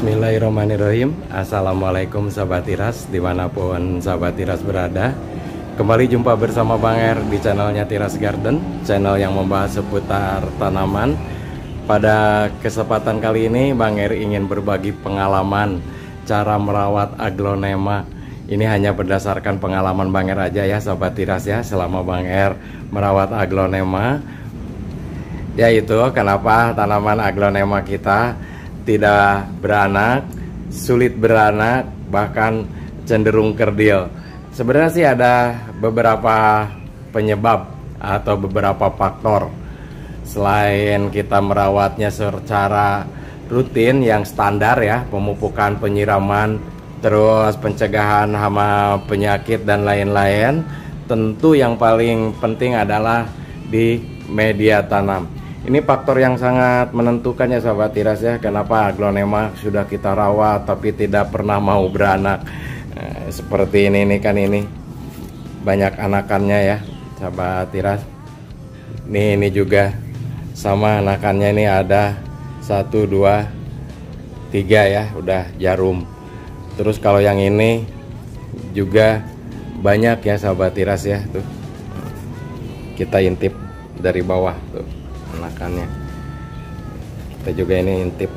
Bismillahirrahmanirrahim. Assalamualaikum sahabat Tiras dimanapun sahabat Tiras berada. Kembali jumpa bersama Bang Er di channelnya Tiras Garden, channel yang membahas seputar tanaman. Pada kesempatan kali ini Bang Er ingin berbagi pengalaman cara merawat aglonema. Ini hanya berdasarkan pengalaman Bang Er aja ya sahabat Tiras ya, selama Bang Er merawat aglonema. Yaitu kenapa tanaman aglonema kita tidak beranak, sulit beranak, bahkan cenderung kerdil. Sebenarnya sih ada beberapa penyebab atau beberapa faktor. Selain kita merawatnya secara rutin yang standar ya, pemupukan, penyiraman, terus pencegahan hama penyakit dan lain-lain, tentu yang paling penting adalah di media tanam. Ini faktor yang sangat menentukan ya sahabat Tiras ya, kenapa aglonema sudah kita rawat tapi tidak pernah mau beranak. Seperti ini kan, ini banyak anakannya ya sahabat Tiras. Ini juga sama anakannya, ini ada 1, 2, 3 ya, udah jarum. Terus kalau yang ini juga banyak ya sahabat Tiras ya, tuh kita intip dari bawah tuh anakannya, kita juga ini intip.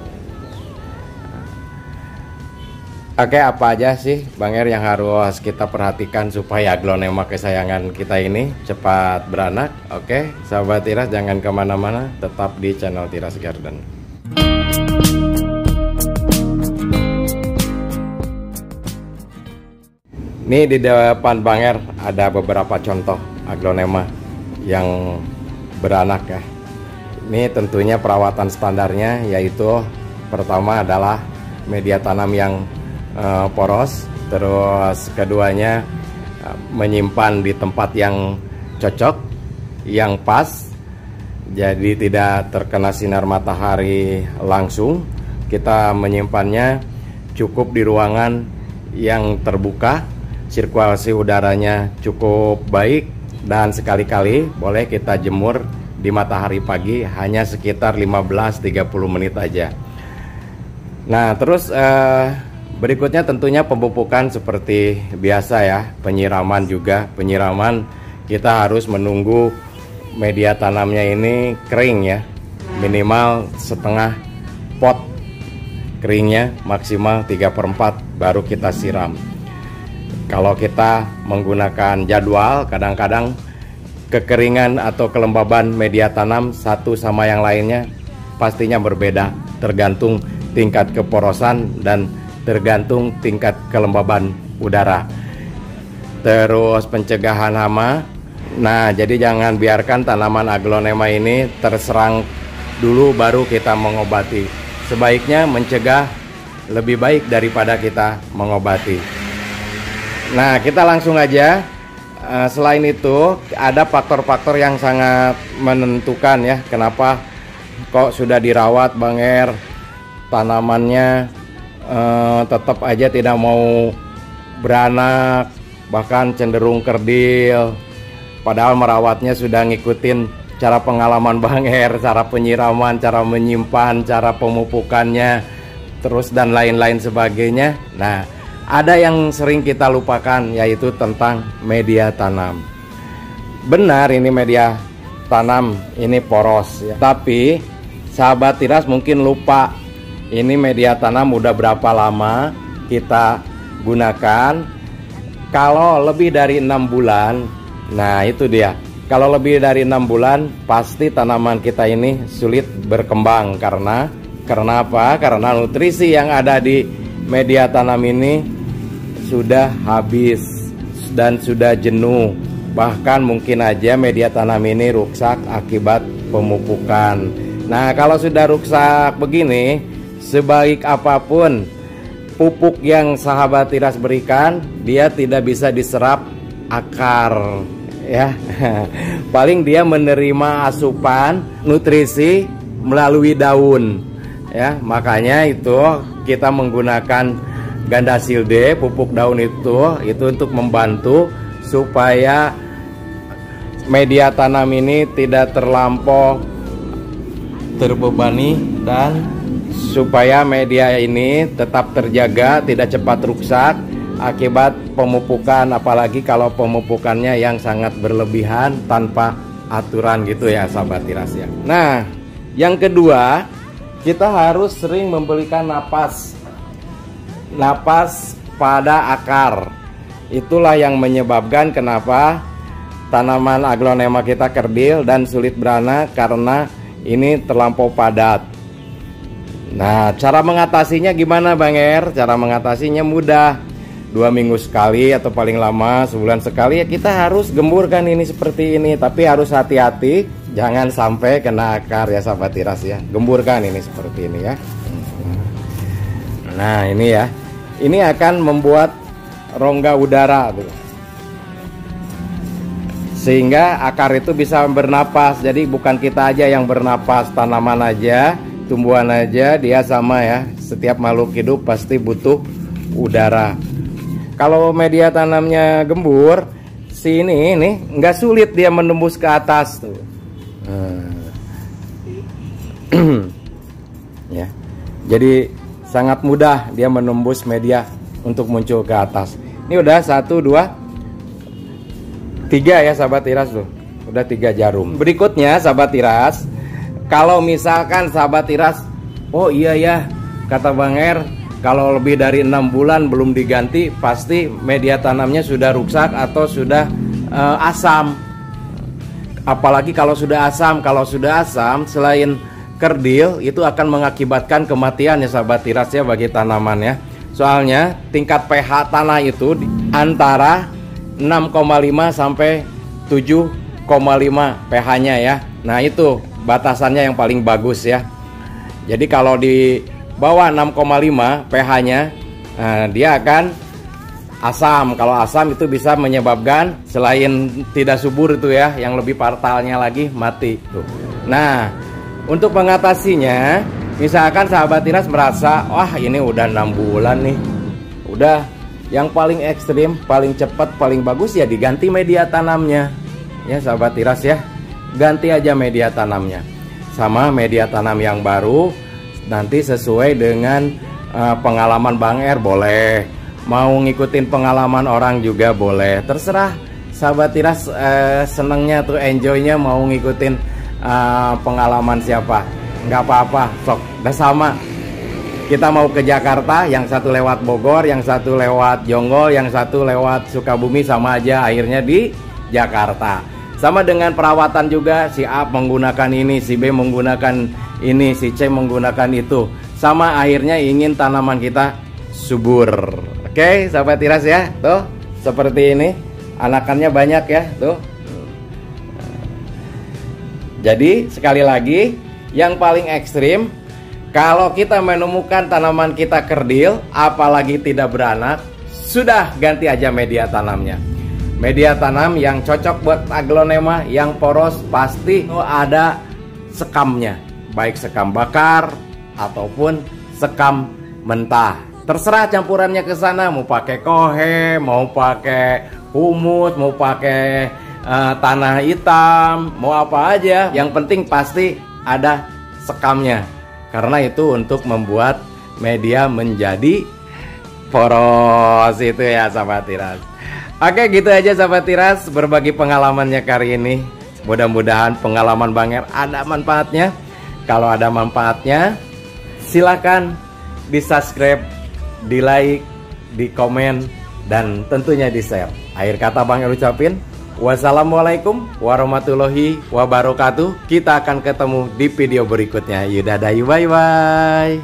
Oke, apa aja sih Bang Er yang harus kita perhatikan supaya aglonema kesayangan kita ini cepat beranak? Oke sahabat Tiras, jangan kemana-mana, tetap di channel Tiras Garden. Ini di depan Bang Er ada beberapa contoh aglonema yang beranak ya. Ini tentunya perawatan standarnya, yaitu pertama adalah media tanam yang poros, terus keduanya menyimpan di tempat yang cocok, yang pas, jadi tidak terkena sinar matahari langsung. Kita menyimpannya cukup di ruangan yang terbuka, sirkulasi udaranya cukup baik, dan sekali-kali boleh kita jemur di matahari pagi hanya sekitar 15-30 menit aja. Nah terus berikutnya tentunya pemupukan seperti biasa ya, penyiraman juga. Penyiraman kita harus menunggu media tanamnya ini kering ya, minimal setengah pot keringnya, maksimal 3/4 baru kita siram. Kalau kita menggunakan jadwal, kadang-kadang kekeringan atau kelembaban media tanam satu sama yang lainnya pastinya berbeda, tergantung tingkat keporosan dan tergantung tingkat kelembaban udara. Terus pencegahan hama. Nah, jadi jangan biarkan tanaman aglonema ini terserang dulu baru kita mengobati. Sebaiknya mencegah lebih baik daripada kita mengobati. Nah, kita langsung aja. Selain itu ada faktor-faktor yang sangat menentukan ya, kenapa kok sudah dirawat Bang Er tanamannya tetap aja tidak mau beranak, bahkan cenderung kerdil, padahal merawatnya sudah ngikutin cara pengalaman Bang Er, cara penyiraman, cara menyimpan, cara pemupukannya, terus dan lain-lain sebagainya. Nah, ada yang sering kita lupakan, yaitu tentang media tanam. Benar, ini media tanam ini poros ya. Tapi sahabat Tiras mungkin lupa, ini media tanam udah berapa lama kita gunakan. Kalau lebih dari 6 bulan, nah itu dia. Kalau lebih dari 6 bulan pasti tanaman kita ini sulit berkembang. Karena apa? Karena nutrisi yang ada di media tanam ini sudah habis dan sudah jenuh. Bahkan mungkin aja media tanam ini rusak akibat pemupukan. Nah, kalau sudah rusak begini, sebaik apapun pupuk yang sahabat Tiras berikan, dia tidak bisa diserap akar ya. Paling dia menerima asupan nutrisi melalui daun ya. Makanya itu kita menggunakan Gandasil D, pupuk daun itu untuk membantu supaya media tanam ini tidak terlampau terbebani dan supaya media ini tetap terjaga, tidak cepat rusak akibat pemupukan, apalagi kalau pemupukannya yang sangat berlebihan tanpa aturan gitu ya sahabat tiras ya. Nah, yang kedua, kita harus sering memberikan napas pada akar. Itulah yang menyebabkan kenapa tanaman aglonema kita kerdil dan sulit beranak, karena ini terlampau padat. Nah, cara mengatasinya gimana Bang Er? Cara mengatasinya mudah. 2 minggu sekali atau paling lama sebulan sekali ya kita harus gemburkan ini seperti ini. Tapi harus hati-hati, jangan sampai kena akar ya sahabat tiras ya. Gemburkan ini seperti ini ya. Nah ini ya, ini akan membuat rongga udara tuh, sehingga akar itu bisa bernapas. Jadi bukan kita aja yang bernapas, tanaman aja, tumbuhan aja, dia sama ya. Setiap makhluk hidup pasti butuh udara. Kalau media tanamnya gembur, si ini nggak sulit dia menembus ke atas tuh. Ya, jadi sangat mudah dia menembus media untuk muncul ke atas. Ini udah 1, 2, 3 ya sahabat tiras tuh. Udah 3 jarum. Berikutnya sahabat tiras, kalau misalkan sahabat tiras, oh iya ya kata Bang Er, kalau lebih dari 6 bulan belum diganti, pasti media tanamnya sudah rusak atau sudah asam. Apalagi kalau sudah asam. Kalau sudah asam, selain kerdil, itu akan mengakibatkan kematian ya sahabat tiras ya bagi tanaman ya. Soalnya tingkat pH tanah itu antara 6,5 sampai 7,5 pH-nya ya. Nah itu batasannya yang paling bagus ya. Jadi kalau di bawah 6,5 pH-nya, dia akan asam. Kalau asam itu bisa menyebabkan selain tidak subur itu ya, yang lebih fatalnya lagi mati tuh. Nah, untuk mengatasinya, misalkan sahabat tiras merasa, wah ini udah 6 bulan nih, udah yang paling ekstrim, paling cepat, paling bagus ya diganti media tanamnya ya sahabat tiras ya. Ganti aja media tanamnya sama media tanam yang baru. Nanti sesuai dengan pengalaman Bang Er boleh, mau ngikutin pengalaman orang juga boleh, terserah sahabat tiras. Senengnya tuh, enjoynya mau ngikutin pengalaman siapa, nggak apa-apa, sok udah sama. Kita mau ke Jakarta, yang satu lewat Bogor, yang satu lewat Jonggol, yang satu lewat Sukabumi, sama aja akhirnya di Jakarta. Sama dengan perawatan juga, si A menggunakan ini, si B menggunakan ini, si C menggunakan itu. Sama akhirnya ingin tanaman kita subur. Oke sahabat tiras ya, tuh seperti ini. Anakannya banyak ya, tuh. Jadi sekali lagi, yang paling ekstrim, kalau kita menemukan tanaman kita kerdil, apalagi tidak beranak, sudah ganti aja media tanamnya. Media tanam yang cocok buat aglonema yang poros pasti ada sekamnya, baik sekam bakar ataupun sekam mentah. Terserah campurannya ke sana, mau pakai kohe, mau pakai humus, mau pakai tanah hitam, mau apa aja. Yang penting pasti ada sekamnya, karena itu untuk membuat media menjadi poros itu ya sahabat tiras. Oke, gitu aja sahabat tiras berbagi pengalamannya kali ini. Mudah-mudahan pengalaman Bang Er ada manfaatnya. Kalau ada manfaatnya, silakan di subscribe, di like, di komen, dan tentunya di share. Akhir kata Bang Er ucapin, wassalamualaikum warahmatullahi wabarakatuh. Kita akan ketemu di video berikutnya. Yudadayu, bye bye.